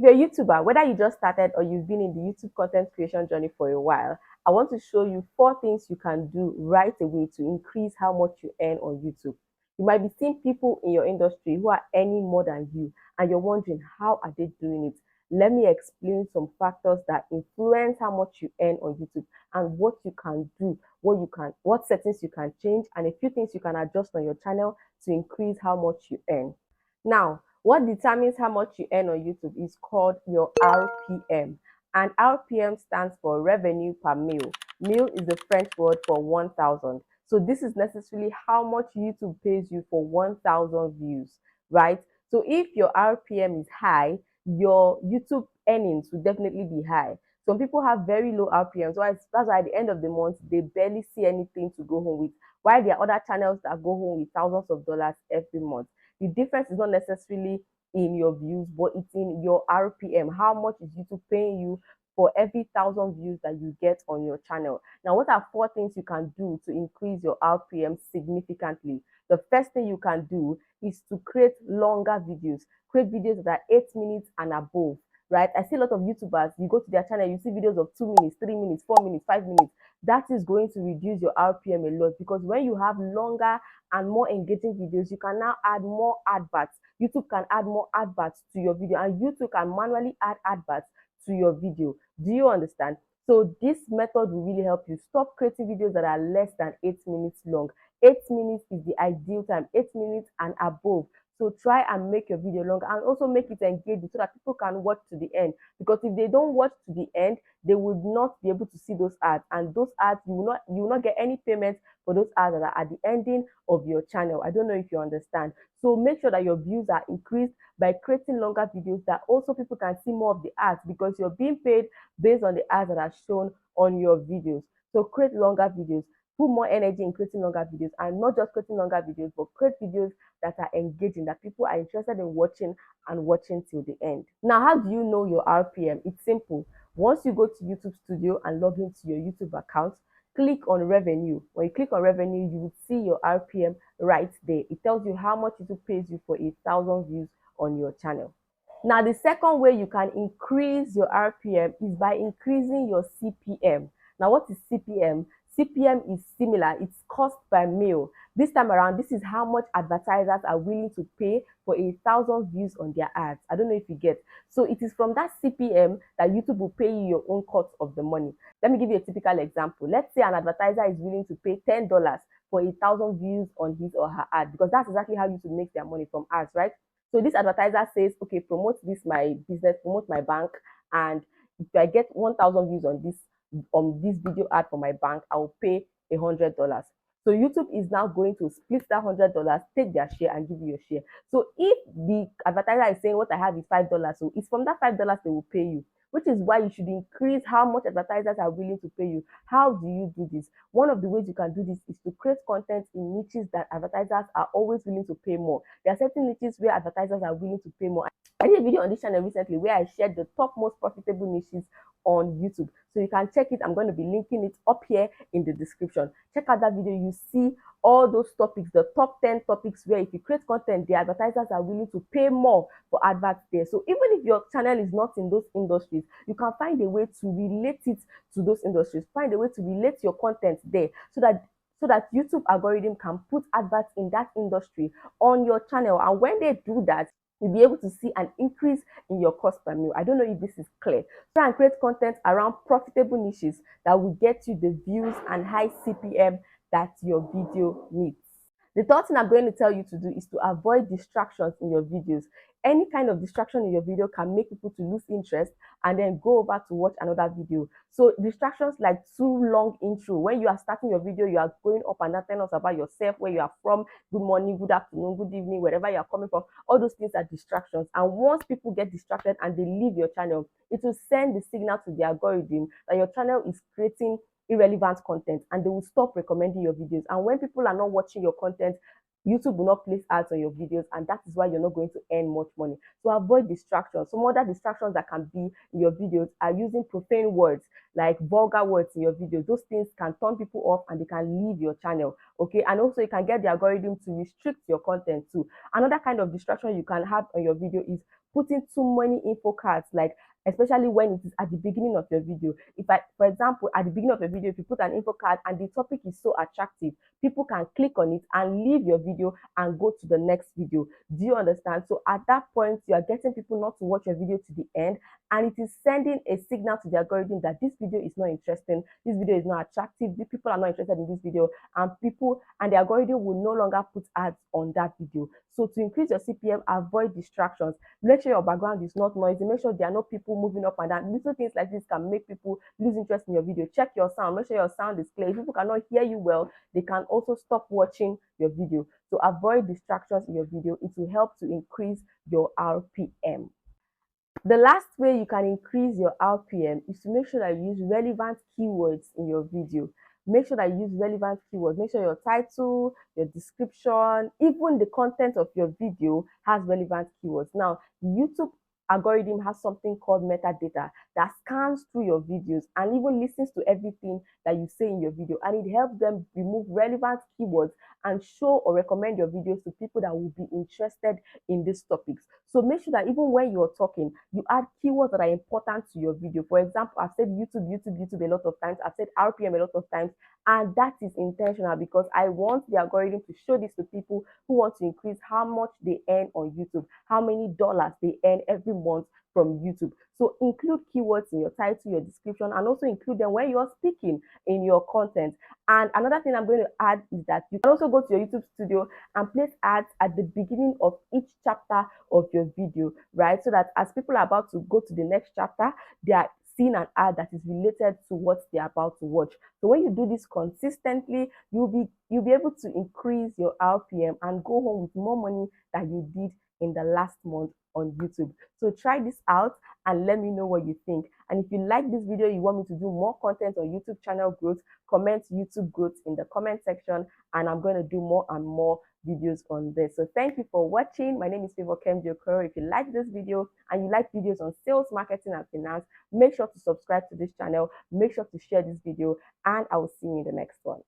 If you're a YouTuber, whether you just started or you've been in the YouTube content creation journey for a while, I want to show you 4 things you can do right away to increase how much you earn on YouTube. You might be seeing people in your industry who are earning more than you, and you're wondering, how are they doing it? Let me explain some factors that influence how much you earn on YouTube and what you can do, what settings you can change, and a few things you can adjust on your channel to increase how much you earn. Now, what determines how much you earn on YouTube is called your RPM. And RPM stands for revenue per mil. Mil is the French word for 1,000. So this is necessarily how much YouTube pays you for 1,000 views, right? So if your RPM is high, your YouTube earnings will definitely be high. Some people have very low RPMs, so that's why at the end of the month, they barely see anything to go home with. While there are other channels that go home with thousands of dollars every month. The difference is not necessarily in your views, but it's in your RPM. How much is YouTube paying you for every 1,000 views that you get on your channel? Now, what are 4 things you can do to increase your RPM significantly? The first thing you can do is to create longer videos. Create videos that are 8 minutes and above. Right? I see a lot of YouTubers, you go to their channel, you see videos of 2 minutes, 3 minutes, 4 minutes, 5 minutes. That is going to reduce your RPM a lot, because when you have longer and more engaging videos, you can now add more adverts. YouTube can add more adverts to your video, and YouTube can manually add adverts to your video. Do you understand? So this method will really help you. Stop creating videos that are less than 8 minutes long. 8 minutes is the ideal time, 8 minutes and above. So try and make your video longer, and also make it engaging so that people can watch to the end. Because if they don't watch to the end, they would not be able to see those ads, and those ads, you will not get any payment for those ads that are at the ending of your channel. I don't know if you understand. So make sure that your views are increased by creating longer videos that also people can see more of the ads, because you're being paid based on the ads that are shown on your videos. So create longer videos. Put more energy in creating longer videos, and not just creating longer videos, but create videos that are engaging, that people are interested in watching and watching till the end. Now, how do you know your RPM? It's simple. Once you go to YouTube Studio and log into your YouTube account, click on revenue. When you click on revenue, you will see your RPM right there. It tells you how much YouTube pays you for 1,000 views on your channel. Now, the second way you can increase your RPM is by increasing your CPM. Now, what is CPM? CPM is similar. It's cost per mil. This time around, this is how much advertisers are willing to pay for 1,000 views on their ads. I don't know if you get. So it is from that CPM that YouTube will pay you your own cut of the money. Let me give you a typical example. Let's say an advertiser is willing to pay $10 for 1,000 views on his or her ad, because that's exactly how YouTube makes their money, from ads, right? So this advertiser says, okay, promote this my business, promote my bank, and if I get 1,000 views on this video ad for my bank, I will pay $100. So YouTube is now going to split that $100, take their share, and give you a share. So if the advertiser is saying what I have is $5, so it's from that $5 they will pay you, which is why you should increase how much advertisers are willing to pay you. How do you do this? One of the ways you can do this is to create content in niches that advertisers are always willing to pay more. There are certain niches where advertisers are willing to pay more. I did a video on this channel recently where I shared the top most profitable niches on YouTube. So you can check it. I'm going to be linking it up here in the description. Check out that video. You see all those topics, the top 10 topics where if you create content, the advertisers are willing to pay more for adverts there. So even if your channel is not in those industries, you can find a way to relate it to those industries. Find a way to relate your content there, so that YouTube algorithm can put adverts in that industry on your channel. And when they do that, you'll be able to see an increase in your cost per mil. I don't know if this is clear. Try and create content around profitable niches that will get you the views and high CPM that your video needs. The third thing I'm going to tell you to do is to avoid distractions in your videos. Any kind of distraction in your video can make people to lose interest and then go over to watch another video. So distractions like too long intro. When you are starting your video, you are going up and down, telling us about yourself, where you are from, good morning, good afternoon, good evening, wherever you are coming from. All those things are distractions. And once people get distracted and they leave your channel, it will send the signal to the algorithm that your channel is creating irrelevant content, and they will stop recommending your videos. And when people are not watching your content, YouTube will not place ads on your videos, and that is why you're not going to earn much money. So avoid distractions. Some other distractions that can be in your videos are using profane words, like vulgar words in your videos. Those things can turn people off and they can leave your channel. Okay, and also you can get the algorithm to restrict your content too. Another kind of distraction you can have on your video is putting too many info cards, like especially when it is at the beginning of your video. If I, for example, at the beginning of a video, if you put an info card and the topic is so attractive, people can click on it and leave your video and go to the next video. Do you understand? So at that point, you are getting people not to watch your video to the end, and it is sending a signal to the algorithm that this video is not interesting, this video is not attractive, the people are not interested in this video, and the algorithm will no longer put ads on that video. So to increase your CPM, avoid distractions. Make sure your background is not noisy. Make sure there are no people moving up and down. Little things like this can make people lose interest in your video. Check your sound. Make sure your sound is clear. If people cannot hear you well, they can also stop watching your video. So avoid distractions in your video. It will help to increase your RPM. The last way you can increase your RPM is to make sure that you use relevant keywords in your video. Make sure that you use relevant keywords. Make sure your title, your description, even the content of your video has relevant keywords. Now, YouTube algorithm has something called metadata that scans through your videos and even listens to everything that you say in your video, and it helps them remove relevant keywords and show or recommend your videos to people that will be interested in these topics. So make sure that even when you're talking, you add keywords that are important to your video. For example, I've said YouTube a lot of times. I've said RPM a lot of times, and that is intentional because I want the algorithm to show this to people who want to increase how much they earn on YouTube, how many dollars they earn every month from YouTube. So include keywords in your title, your description, and also include them when you're speaking in your content. And another thing I'm going to add is that you can also go to your YouTube studio and place ads at the beginning of each chapter of your video, right? So that as people are about to go to the next chapter, they are seeing an ad that is related to what they're about to watch. So when you do this consistently, you'll be able to increase your RPM and go home with more money than you did in the last month on YouTube. So try this out and let me know what you think. And if you like this video, you want me to do more content on YouTube channel growth, comment YouTube growth in the comment section, and I'm going to do more and more videos on this. So thank you for watching. My name is Favour Kemjii Okoro. If you like this video and you like videos on sales, marketing, and finance, make sure to subscribe to this channel. Make sure to share this video, and I will see you in the next one.